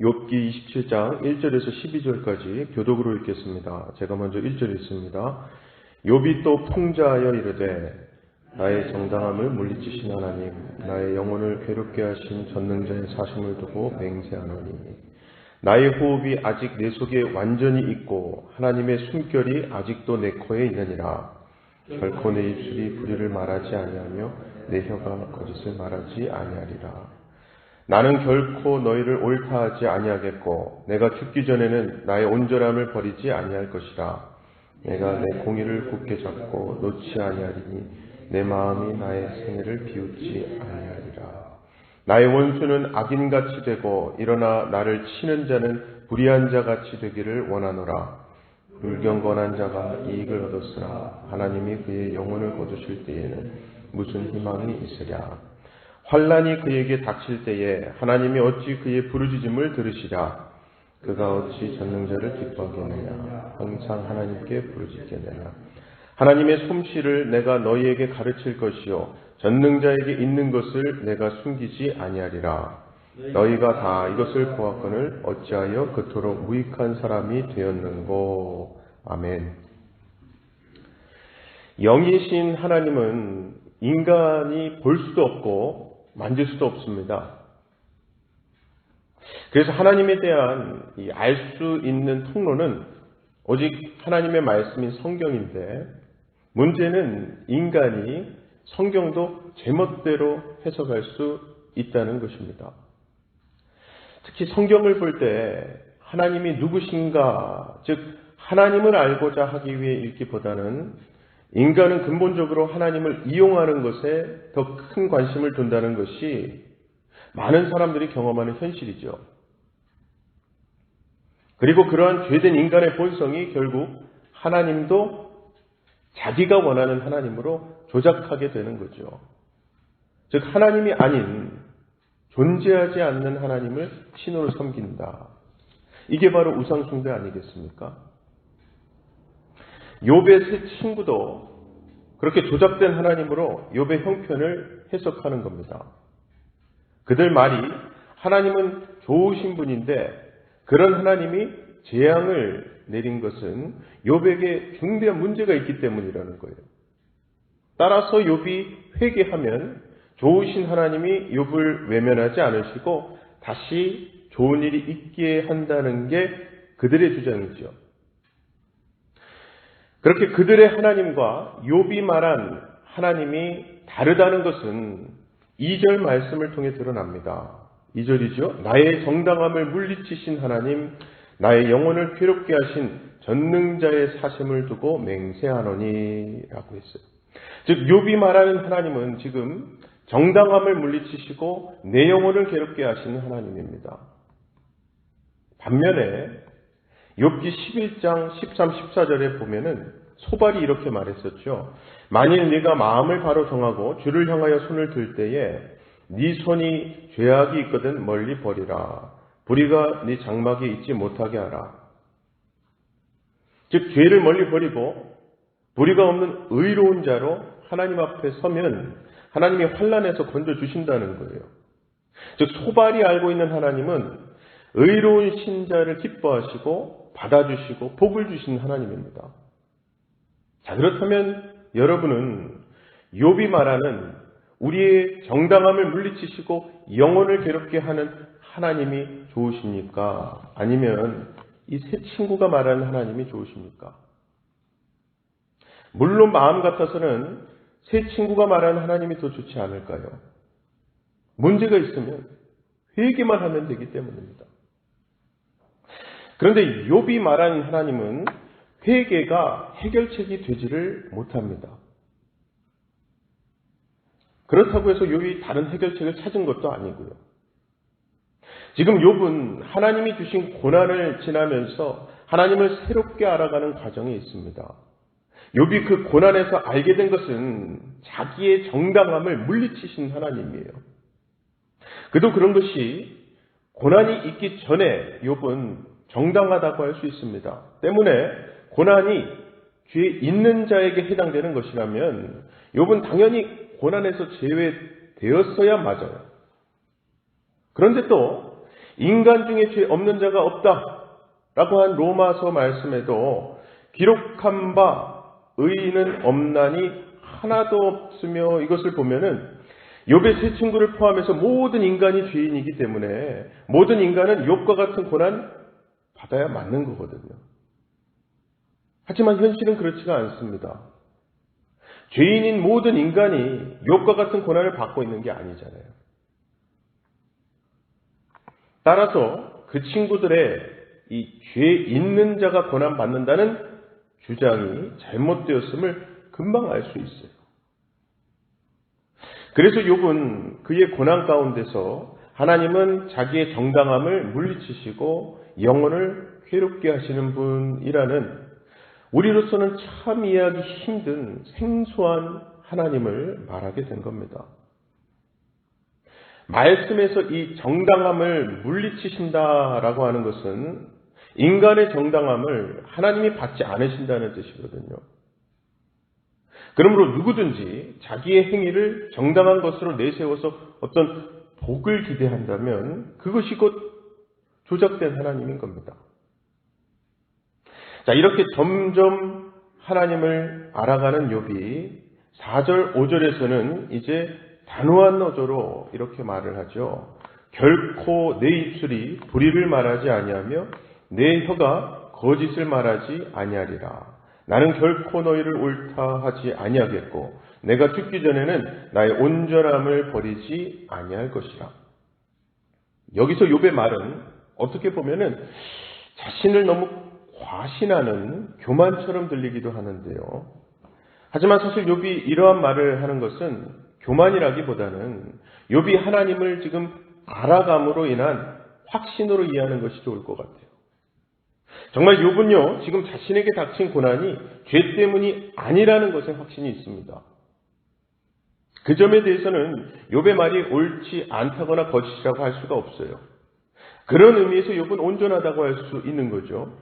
욥기 27장 1절에서 12절까지 교독으로 읽겠습니다. 제가 먼저 1절 읽습니다. 욥이 또 풍자하여 이르되 나의 정당함을 물리치신 하나님, 나의 영혼을 괴롭게 하신 전능자의 사심을 두고 맹세하노니 나의 호흡이 아직 내 속에 완전히 있고 하나님의 숨결이 아직도 내 코에 있느니라. 결코 내 입술이 불의를 말하지 아니하며 내 혀가 거짓을 말하지 아니하리라. 나는 결코 너희를 옳다하지 아니하겠고 내가 죽기 전에는 나의 온전함을 버리지 아니할 것이라. 내가 내 공의를 굳게 잡고 놓지 아니하리니 내 마음이 나의 생애를 비웃지 아니하리라. 나의 원수는 악인같이 되고 일어나 나를 치는 자는 불의한 자같이 되기를 원하노라. 불경건한 자가 이익을 얻었으나 하나님이 그의 영혼을 거두실 때에는 무슨 희망이 있으랴. 환난이 그에게 닥칠 때에 하나님이 어찌 그의 부르짖음을 들으시랴. 그가 어찌 전능자를 기뻐하겠느냐. 항상 하나님께 부르짖겠느냐. 하나님의 솜씨를 내가 너희에게 가르칠 것이요 전능자에게 있는 것을 내가 숨기지 아니하리라. 너희가 다 이것을 보았거늘 어찌하여 그토록 무익한 사람이 되었는고. 아멘. 영이신 하나님은 인간이 볼 수도 없고 만질 수도 없습니다. 그래서 하나님에 대한 알 수 있는 통로는 오직 하나님의 말씀인 성경인데, 문제는 인간이 성경도 제멋대로 해석할 수 있다는 것입니다. 특히 성경을 볼 때 하나님이 누구신가, 즉 하나님을 알고자 하기 위해 읽기보다는 인간은 근본적으로 하나님을 이용하는 것에 더 큰 관심을 둔다는 것이 많은 사람들이 경험하는 현실이죠. 그리고 그러한 죄된 인간의 본성이 결국 하나님도 자기가 원하는 하나님으로 조작하게 되는 거죠. 즉 하나님이 아닌 존재하지 않는 하나님을 신으로 섬긴다. 이게 바로 우상숭배 아니겠습니까? 욥의 세 친구도 그렇게 조작된 하나님으로 욥의 형편을 해석하는 겁니다. 그들 말이 하나님은 좋으신 분인데 그런 하나님이 재앙을 내린 것은 욥에게 중대한 문제가 있기 때문이라는 거예요. 따라서 욥이 회개하면 좋으신 하나님이 욥을 외면하지 않으시고 다시 좋은 일이 있게 한다는 게 그들의 주장이죠. 그렇게 그들의 하나님과 욥이 말한 하나님이 다르다는 것은 2절 말씀을 통해 드러납니다. 2절이죠. 나의 정당함을 물리치신 하나님, 나의 영혼을 괴롭게 하신 전능자의 사심을 두고 맹세하노니 라고 했어요. 즉 욥이 말하는 하나님은 지금 정당함을 물리치시고 내 영혼을 괴롭게 하시는 하나님입니다. 반면에 욥기 11장 13, 14절에 보면은 소발이 이렇게 말했었죠. 만일 네가 마음을 바로 정하고 주를 향하여 손을 들 때에 네 손이 죄악이 있거든 멀리 버리라. 불의가 네 장막에 있지 못하게 하라. 즉 죄를 멀리 버리고 불의가 없는 의로운 자로 하나님 앞에 서면 하나님이 환난에서 건져주신다는 거예요. 즉 소발이 알고 있는 하나님은 의로운 신자를 기뻐하시고 받아주시고 복을 주시는 하나님입니다. 자, 그렇다면 여러분은 욥이 말하는 우리의 정당함을 물리치시고 영혼을 괴롭게 하는 하나님이 좋으십니까? 아니면 이 세 친구가 말하는 하나님이 좋으십니까? 물론 마음 같아서는 세 친구가 말하는 하나님이 더 좋지 않을까요? 문제가 있으면 회개만 하면 되기 때문입니다. 그런데 욥이 말하는 하나님은 회개가 해결책이 되지를 못합니다. 그렇다고 해서 욥이 다른 해결책을 찾은 것도 아니고요. 지금 욥은 하나님이 주신 고난을 지나면서 하나님을 새롭게 알아가는 과정에 있습니다. 욥이 그 고난에서 알게 된 것은 자기의 정당함을 물리치신 하나님이에요. 그도 그런 것이 고난이 있기 전에 욥은 정당하다고 할 수 있습니다. 때문에 고난이 죄 있는 자에게 해당되는 것이라면 욥은 당연히 고난에서 제외되었어야 맞아요. 그런데 또 인간 중에 죄 없는 자가 없다라고 한 로마서 말씀에도 기록한 바 의인은 없나니 하나도 없으며, 이것을 보면은 욥의 세 친구를 포함해서 모든 인간이 죄인이기 때문에 모든 인간은 욥과 같은 고난 받아야 맞는 거거든요. 하지만 현실은 그렇지가 않습니다. 죄인인 모든 인간이 욥과 같은 고난을 받고 있는 게 아니잖아요. 따라서 그 친구들의 이 죄 있는 자가 고난 받는다는 주장이 잘못되었음을 금방 알 수 있어요. 그래서 욥은 그의 고난 가운데서 하나님은 자기의 정당함을 물리치시고 영혼을 괴롭게 하시는 분이라는, 우리로서는 참 이해하기 힘든 생소한 하나님을 말하게 된 겁니다. 말씀에서 이 정당함을 물리치신다라고 하는 것은 인간의 정당함을 하나님이 받지 않으신다는 뜻이거든요. 그러므로 누구든지 자기의 행위를 정당한 것으로 내세워서 어떤 복을 기대한다면 그것이 곧 조작된 하나님인 겁니다. 자, 이렇게 점점 하나님을 알아가는 욥이 4절, 5절에서는 이제 단호한 어조로 이렇게 말을 하죠. 결코 내 입술이 불의를 말하지 아니하며 내 혀가 거짓을 말하지 아니하리라. 나는 결코 너희를 옳다 하지 아니하겠고 내가 죽기 전에는 나의 온전함을 버리지 아니할 것이라. 여기서 욥의 말은 어떻게 보면은 자신을 너무 과신하는 교만처럼 들리기도 하는데요. 하지만 사실 욥이 이러한 말을 하는 것은 교만이라기보다는 욥이 하나님을 지금 알아감으로 인한 확신으로 이해하는 것이 좋을 것 같아요. 정말 욥은요, 지금 자신에게 닥친 고난이 죄 때문이 아니라는 것에 확신이 있습니다. 그 점에 대해서는 욥의 말이 옳지 않다거나 거짓이라고 할 수가 없어요. 그런 의미에서 욥은 온전하다고 할 수 있는 거죠.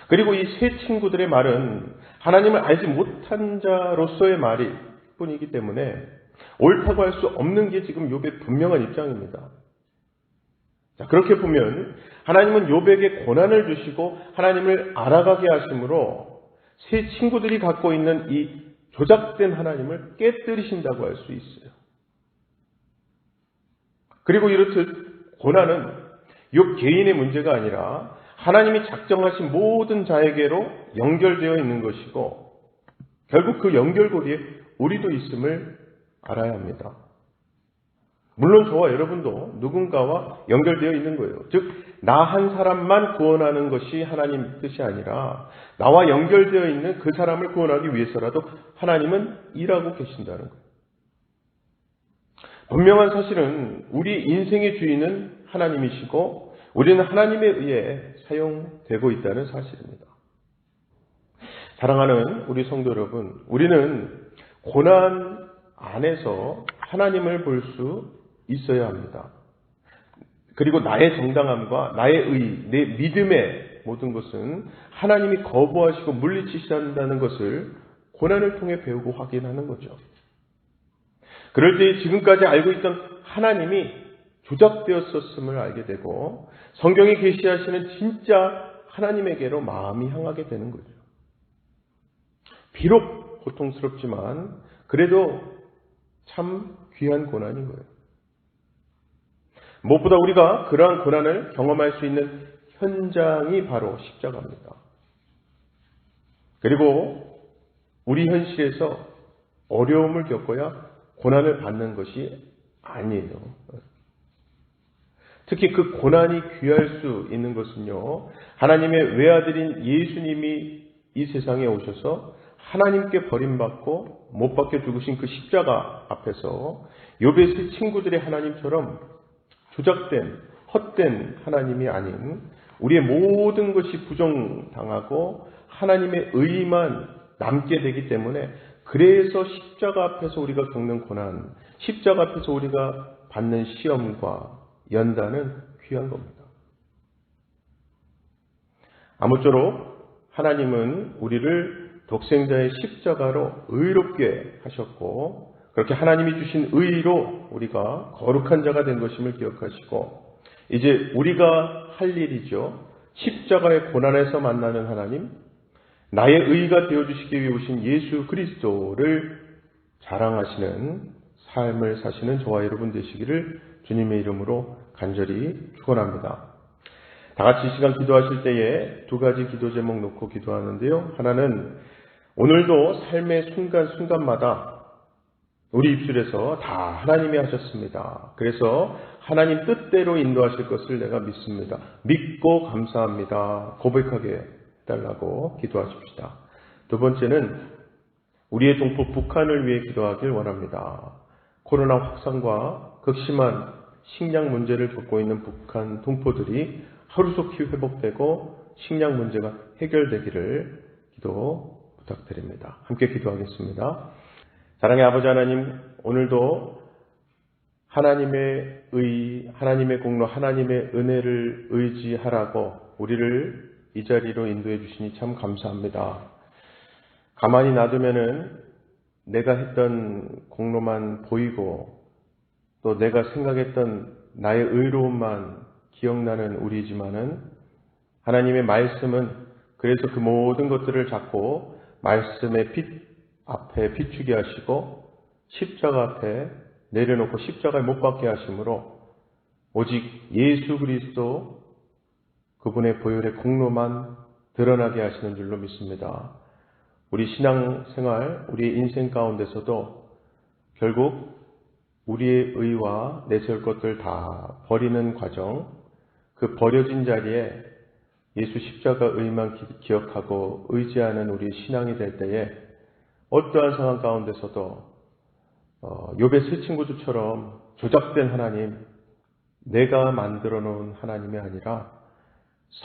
그리고 이 세 친구들의 말은 하나님을 알지 못한 자로서의 말일 뿐이기 때문에 옳다고 할 수 없는 게 지금 욥의 분명한 입장입니다. 자, 그렇게 보면 하나님은 욥에게 고난을 주시고 하나님을 알아가게 하심으로 세 친구들이 갖고 있는 이 조작된 하나님을 깨뜨리신다고 할 수 있어요. 그리고 이렇듯 고난은 욥 개인의 문제가 아니라 하나님이 작정하신 모든 자에게로 연결되어 있는 것이고 결국 그 연결고리에 우리도 있음을 알아야 합니다. 물론 저와 여러분도 누군가와 연결되어 있는 거예요. 즉, 나 한 사람만 구원하는 것이 하나님 뜻이 아니라 나와 연결되어 있는 그 사람을 구원하기 위해서라도 하나님은 일하고 계신다는 거예요. 분명한 사실은 우리 인생의 주인은 하나님이시고 우리는 하나님에 의해 사용되고 있다는 사실입니다. 사랑하는 우리 성도 여러분, 우리는 고난 안에서 하나님을 볼 수 있어야 합니다. 그리고 나의 정당함과 나의 의, 내 믿음의 모든 것은 하나님이 거부하시고 물리치신다는 것을 고난을 통해 배우고 확인하는 거죠. 그럴 때 지금까지 알고 있던 하나님이 조작되었었음을 알게 되고 성경에 계시하시는 진짜 하나님에게로 마음이 향하게 되는 거죠. 비록 고통스럽지만 그래도 참 귀한 고난인 거예요. 무엇보다 우리가 그러한 고난을 경험할 수 있는 현장이 바로 십자가입니다. 그리고 우리 현실에서 어려움을 겪어야 고난을 받는 것이 아니에요. 특히 그 고난이 귀할 수 있는 것은요, 하나님의 외아들인 예수님이 이 세상에 오셔서 하나님께 버림받고 못 박혀 죽으신 그 십자가 앞에서 욥의 세 친구들의 하나님처럼 조작된 헛된 하나님이 아닌 우리의 모든 것이 부정당하고 하나님의 의만 남게 되기 때문에, 그래서 십자가 앞에서 우리가 겪는 고난, 십자가 앞에서 우리가 받는 시험과 연단은 귀한 겁니다. 아무쪼록 하나님은 우리를 독생자의 십자가로 의롭게 하셨고, 그렇게 하나님이 주신 의로 우리가 거룩한 자가 된 것임을 기억하시고, 이제 우리가 할 일이죠. 십자가의 고난에서 만나는 하나님, 나의 의가 되어주시기 위해 오신 예수 그리스도를 자랑하시는 삶을 사시는 저와 여러분 되시기를 주님의 이름으로 간절히 축원합니다. 다 같이 이 시간 기도하실 때에 두 가지 기도 제목 놓고 기도하는데요. 하나는 오늘도 삶의 순간순간마다 우리 입술에서 다 하나님이 하셨습니다. 그래서 하나님 뜻대로 인도하실 것을 내가 믿습니다. 믿고 감사합니다. 고백하게 해달라고 기도하십시다. 두 번째는 우리의 동포 북한을 위해 기도하길 원합니다. 코로나 확산과 극심한 식량 문제를 겪고 있는 북한 동포들이 하루속히 회복되고 식량 문제가 해결되기를 기도 부탁드립니다. 함께 기도하겠습니다. 사랑의 아버지 하나님, 오늘도 하나님의 하나님의 공로, 하나님의 은혜를 의지하라고 우리를 이 자리로 인도해 주시니 참 감사합니다. 가만히 놔두면은 내가 했던 공로만 보이고 또 내가 생각했던 나의 의로움만 기억나는 우리지만은 하나님의 말씀은 그래서 그 모든 것들을 잡고 말씀의 빛 앞에 비추게 하시고 십자가 앞에 내려놓고 십자가에 못 박게 하심으로 오직 예수 그리스도 그분의 보혈의 공로만 드러나게 하시는 줄로 믿습니다. 우리 신앙생활, 우리의 인생 가운데서도 결국 우리의 의와 내세울 것들 다 버리는 과정, 그 버려진 자리에 예수 십자가 의만 기억하고 의지하는 우리 신앙이 될 때에 어떠한 상황 가운데서도 욥의 세 친구들처럼 조작된 하나님, 내가 만들어 놓은 하나님이 아니라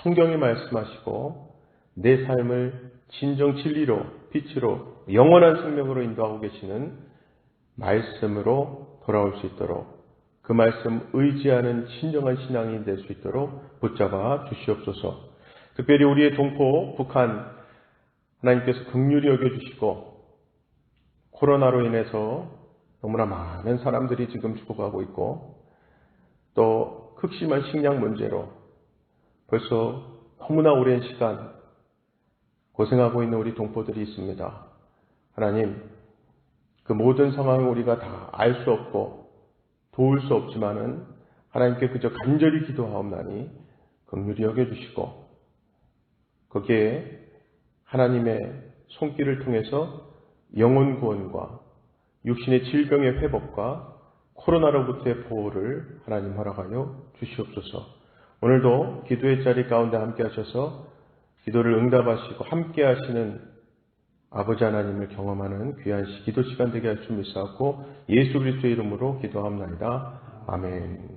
성경이 말씀하시고 내 삶을 진정 진리로, 빛으로, 영원한 생명으로 인도하고 계시는 말씀으로 돌아올 수 있도록 그 말씀 의지하는 진정한 신앙이 될 수 있도록 붙잡아 주시옵소서. 특별히 우리의 동포 북한 하나님께서 긍휼히 여겨주시고 코로나로 인해서 너무나 많은 사람들이 지금 죽어가고 있고 또 극심한 식량 문제로 벌써 너무나 오랜 시간 고생하고 있는 우리 동포들이 있습니다. 하나님, 그 모든 상황을 우리가 다 알 수 없고 도울 수 없지만은 하나님께 그저 간절히 기도하옵나니 긍휼히 여겨주시고 거기에 하나님의 손길을 통해서 영혼 구원과 육신의 질병의 회복과 코로나로부터의 보호를 하나님 허락하여 주시옵소서. 오늘도 기도의 자리 가운데 함께 하셔서 기도를 응답하시고 함께 하시는 아버지 하나님을 경험하는 귀한 기도 시간 되게 할 줄 믿사옵고 예수 그리스도의 이름으로 기도합나이다. 아멘.